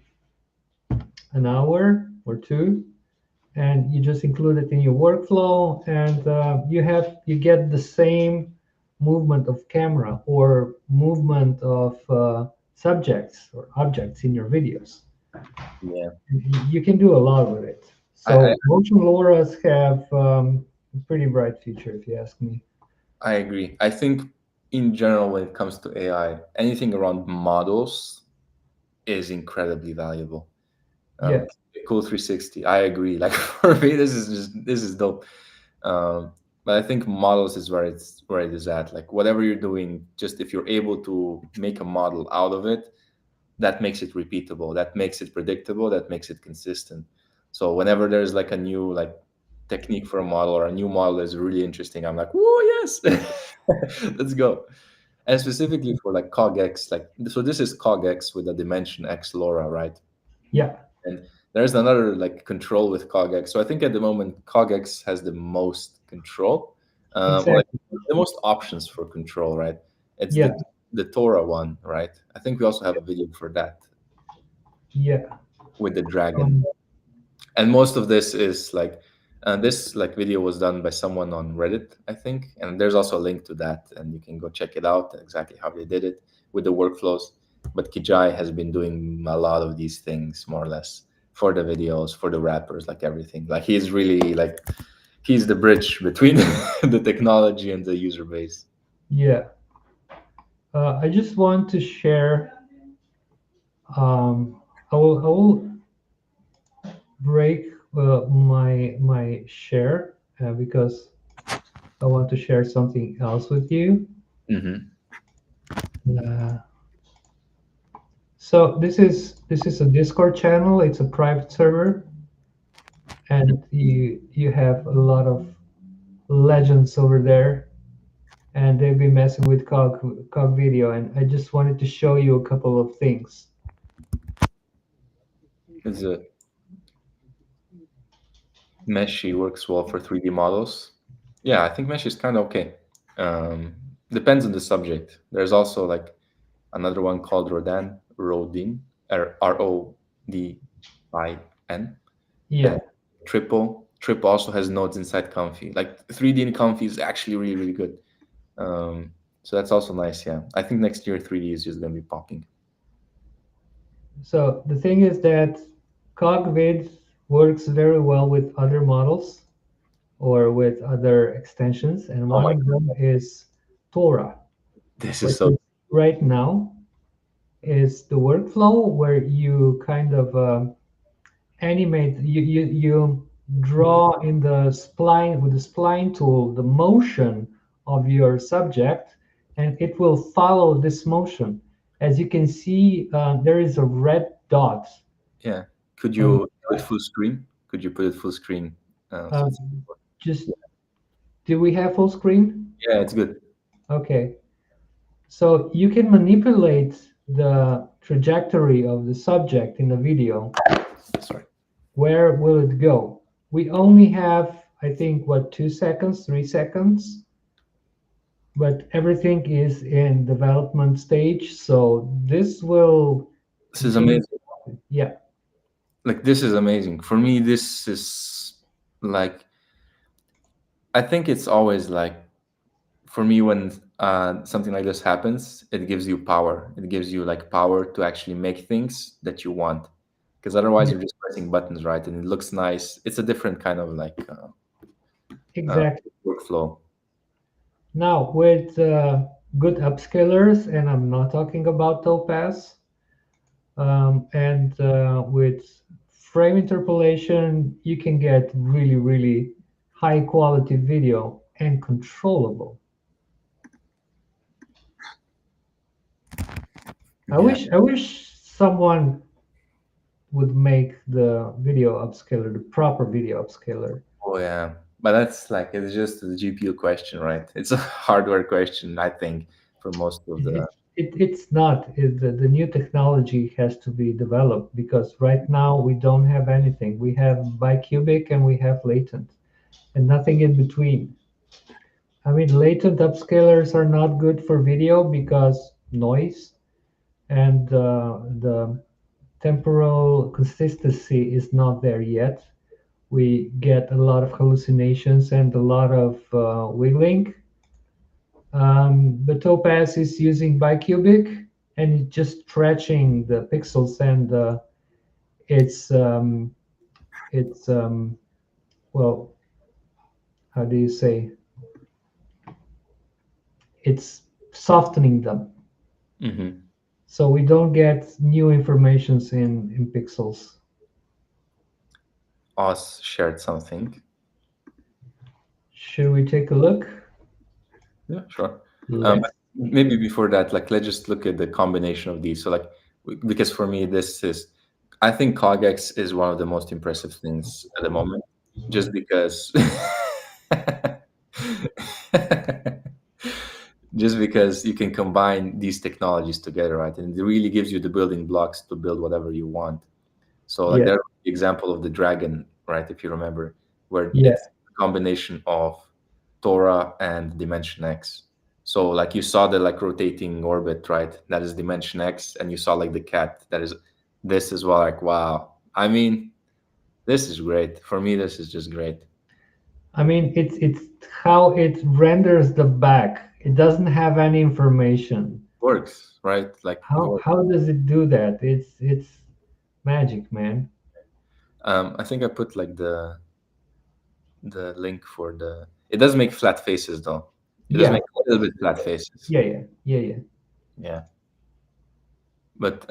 an hour or two, and you just include it in your workflow, and you get the same movement of camera or movement of subjects or objects in your videos. Yeah. You can do a lot with it. I, So motion LoRa's have a pretty bright future, if you ask me. I agree. I think in general, when it comes to AI, anything around models is incredibly valuable. Yeah, Cool 360. I agree. Like for me, this is dope. But I think models is where it is at. Like whatever you're doing, just if you're able to make a model out of it, that makes it repeatable. That makes it predictable. That makes it consistent. So whenever there's like a new like technique for a model or a new model is really interesting, I'm like, oh yes, let's go. And specifically for like CogX, like so this is CogX with a Dimension X LoRa, right? yeah, And there's another like control with CogX. So I think at the moment CogX has the most control, or like exactly. the most options for control, right? It's Yeah, the Tora one, right? I think we also have a video for that yeah, with the dragon. um, And most of this is like this like video was done by someone on Reddit, I think, and there's also a link to that, and you can go check it out exactly how they did it with the workflows. But Kijai has been doing a lot of these things more or less for the videos, for the rappers, like everything. Like he's really like he's the bridge between the technology and the user base. yeah. I just want to share. Um, I will break my share because I want to share something else with you. Hmm. Uh, so this is a Discord channel. It's a private server, and you have a lot of legends over there, and they've been messing with cog video, and I just wanted to show you a couple of things. It's a Meshi works well for 3D models. Yeah, I think Mesh is kind of okay. Um, Depends on the subject. There's also like another one called Rodin, Rodin, and Yeah. Triple also has nodes inside Comfy. Like 3D in Comfy is actually really, really good. So that's also nice. Yeah, I think next year 3D is just gonna be popping. So the thing is that CogVid works very well with other models or with other extensions, and Oh one my, of them is Tora. this What is so. you see right now is the workflow where you kind of animate, you draw in the spline with the spline tool the motion of your subject, and it will follow this motion. As you can see, there is a red dot Yeah. Could on you do it full screen? Could you put it full screen? So uh, it's, just do we have full screen? yeah, it's good. Okay. So you can manipulate the trajectory of the subject in the video. Sorry. Where will it go? We only have, I think, what, 2 seconds, 3 seconds, but everything is in development stage. So this will This is continue. amazing. Yeah, Like this is amazing. For me, this is like I think it's always like for me when something like this happens, it gives you power. It gives you like power to actually make things that you want. Because otherwise, yeah, you're just pressing buttons, right? And it looks nice. It's a different kind of like uh, exactly. workflow. Now with good upscalers, and I'm not talking about Topaz, and with frame interpolation, you can get really, really high quality video and controllable. Yeah. I wish someone would make the video upscaler, the proper video upscaler. Oh yeah. But that's like it's just the GPU question, right? It's a hardware question, I think, for most of the. It's not. The new technology has to be developed because right now we don't have anything. We have bicubic and we have latent and nothing in between. I mean, latent upscalers are not good for video because noise and the temporal consistency is not there yet. We get a lot of hallucinations and a lot of wiggling. But Topaz is using bicubic and it's just stretching the pixels and it's um, it's well, how do you say? It's softening them, Mhm. so we don't get new informations in pixels. Us shared something. Should we take a look? Yeah, sure. Let's. Maybe before that, like let's just look at the combination of these. So like because for me this is I think CogX is one of the most impressive things at the moment, just because just because you can combine these technologies together, right? And it really gives you the building blocks to build whatever you want. So like Yeah, that example of the dragon, right? If you remember, where yeah, it's a combination of Torah and Dimension X. So like you saw the like rotating orbit, right? That is Dimension X, and you saw like the cat. That is this as well. Like wow. I mean, this is great. For me, this is just great. I mean, it's how it renders the back. It doesn't have any information. Works, right? Like it works. How does it do that? It's magic, man. I think I put like the link for the. It does make flat faces though. It does Yeah, make a little bit flat faces. yeah, yeah, yeah, yeah. Yeah. But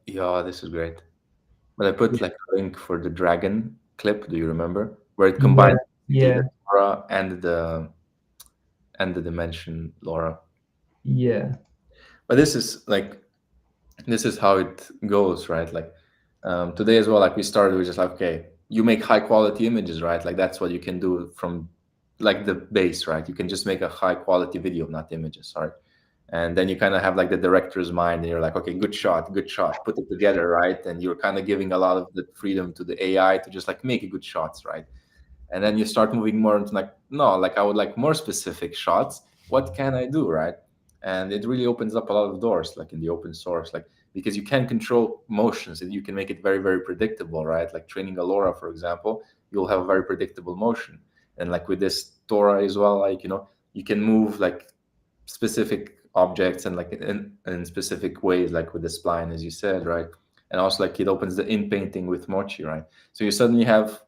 yeah, this is great. But I put like a link for the dragon clip. Do you remember where it Yeah, combines basically the yeah, Laura and the dimension Laura? yeah, But this is how it goes, right? Like today as well. Like we started, we just like okay, you make high quality images, right? Like that's what you can do from like the base, right? You can just make a high quality video, not images. Sorry. And then you kind of have like the director's mind and you're like okay, good shot, put it together, right? And you're kind of giving a lot of the freedom to the AI to just like make good shots, right? And then you start moving more into like no, like I would like more specific shots. What can I do, right? And it really opens up a lot of doors like in the open source, like because you can control motions and you can make it very very predictable, right? Like training a LoRa, for example, you'll have a very predictable motion. And like with this Torah as well, like you can move like specific objects and like in specific ways, like with the spline, as you said, right? And also like it opens the in painting with Mochi, right? So you suddenly have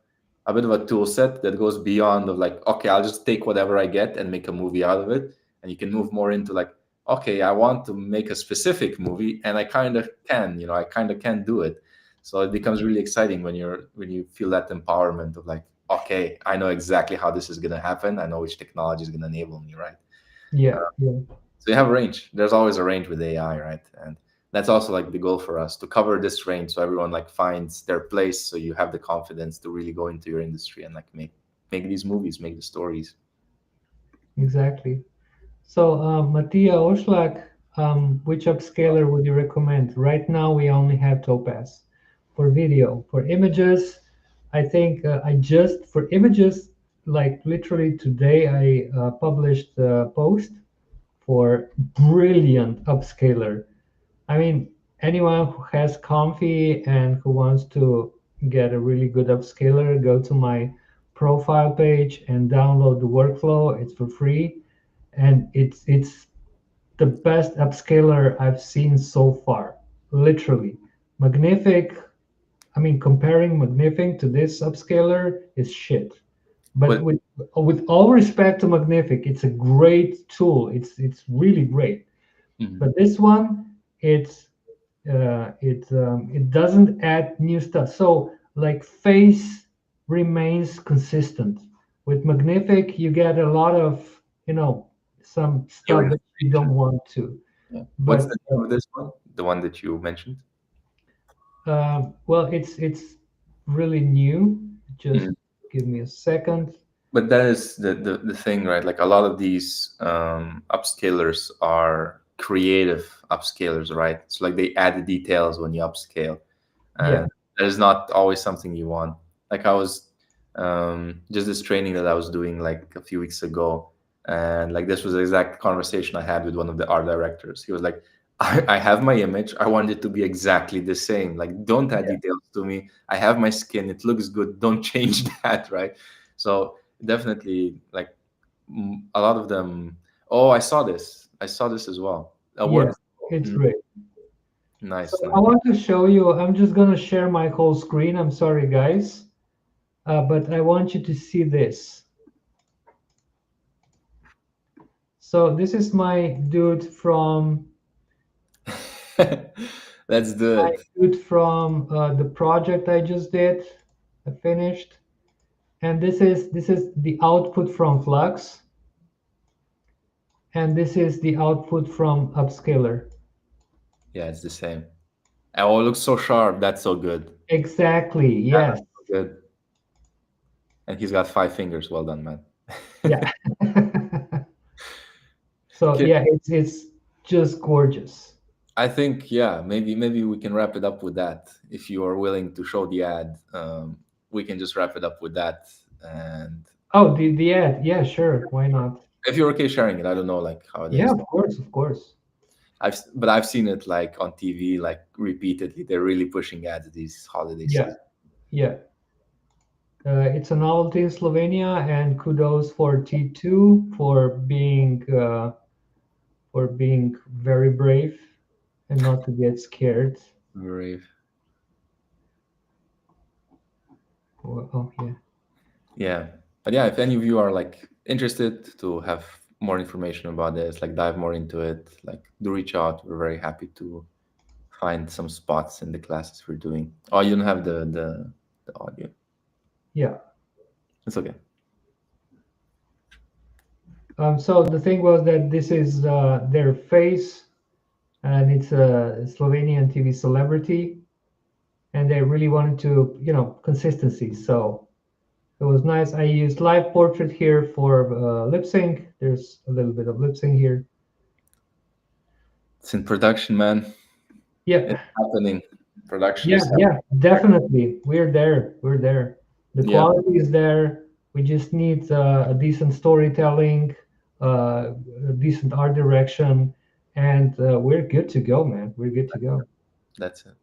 a bit of a tool set that goes beyond of like, okay, I'll just take whatever I get and make a movie out of it. And you can move more into like, okay, I want to make a specific movie and I kind of can, I kind of can do it. So it becomes really exciting when you feel that empowerment of like, okay, I know exactly how this is going to happen. I know which technology is going to enable me, right? yeah, yeah. So you have a range. There's always a range with AI, right? And that's also like the goal for us to cover this range so everyone like finds their place. So you have the confidence to really go into your industry and like make these movies, make the stories. Exactly. So, Mattia Oshlag, which upscaler would you recommend? Right now, we only have Topaz for video. For images, I think for images, like literally today, I published a post for brilliant upscaler. I mean, anyone who has Comfy and who wants to get a really good upscaler, go to my profile page and download the workflow. It's for free, and it's the best upscaler I've seen so far. Literally, Magnific. I mean, comparing Magnific to this upscaler is shit. But But with all respect to Magnific, it's a great tool. It's really great. mhm. But this one, it doesn't add new stuff. So like face remains consistent. With Magnific, you get a lot of some New stuff that you don't information. want to. Yeah. What's But the name of this one? The one that you mentioned? well, it's really new. Just Mhm. give me a second. But that is the thing, right? Like a lot of these upscalers are creative upscalers, right? It's like they add the details when you upscale, Yeah, and that is not always something you want. Like I was just this training that I was doing like a few weeks ago, and like this was the exact conversation I had with one of the art directors. He was like, I have my image. I want it to be exactly the same. Like, don't add yeah, details to me. I have my skin. It looks good. Don't change that, right? So definitely, like a lot of them. Oh, I saw this. I saw this as well. A yeah. work. It's Mm, great. So nice, I nice. want to show you. I'm just gonna share my whole screen. I'm sorry, guys, but I want you to see this. So this is my dude from Let's do it. the project I just did. I finished, and this is the output from Flux, and this is the output from Upscaler. Yeah, it's the same. Oh, it looks so sharp. That's so good. Exactly. Yeah, Yes. that's so good. And he's got 5 fingers. Well done, man. Yeah. So Okay. yeah, it's just gorgeous. I think yeah, maybe we can wrap it up with that. If you are willing to show the ad, we can just wrap it up with that. And Oh, the ad. Yeah, sure. Why not? if you're okay sharing it, I don't know like how it Yeah, is. of course, of course. I've seen it like on TV like repeatedly. They're really pushing ads these holiday Yeah, season. yeah. It's a novelty in Slovenia, and kudos for T2 for being very brave and not to get scared. Brave. Oh yeah, Yeah, but yeah, if any of you are like interested to have more information about this, like dive more into it, like do reach out. We're very happy to find some spots in the classes we're doing. Oh, you don't have the audio. yeah. It's okay. So the thing was that this is their face, and it's a Slovenian TV celebrity, and they really wanted to, consistency. So it was nice. I used live portrait here for lip sync. There's a little bit of lip sync here. It's in production, man. It's Yeah, happening. Production yeah, is yeah, happening. definitely. We're there. We're there. The Yeah, quality is there. We just need a decent storytelling, a decent art direction, and we're good to go, man. We're good to go. that's it.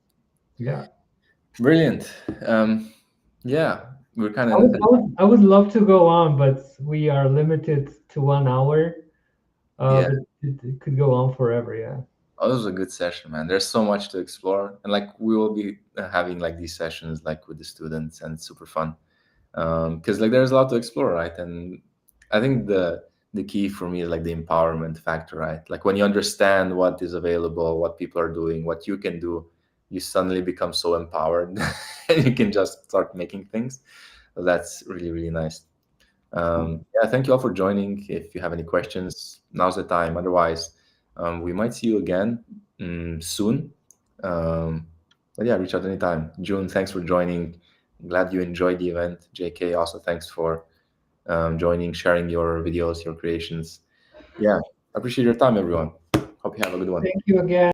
Yeah. Brilliant. Yeah, we're kind I of. would, I would, I would love to go on, but we are limited to 1 hour. Yeah. But it could go on forever. Yeah. Oh, this was a good session, man. There's so much to explore, and like we will be having like these sessions like with the students, and it's super fun. Because like there's a lot to explore, right? And I think the key for me is like the empowerment factor, right? Like when you understand what is available, what people are doing, what you can do, you suddenly become so empowered, and you can just start making things. So that's really really nice. Yeah, thank you all for joining. If you have any questions, now's the time. Otherwise, we might see you again soon. Um, but yeah, reach out anytime. June, thanks for joining. Glad you enjoyed the event. JK, also thanks for joining, sharing your videos, your creations. Yeah, appreciate your time, everyone. Hope you Hope you have a good one. Thank you again.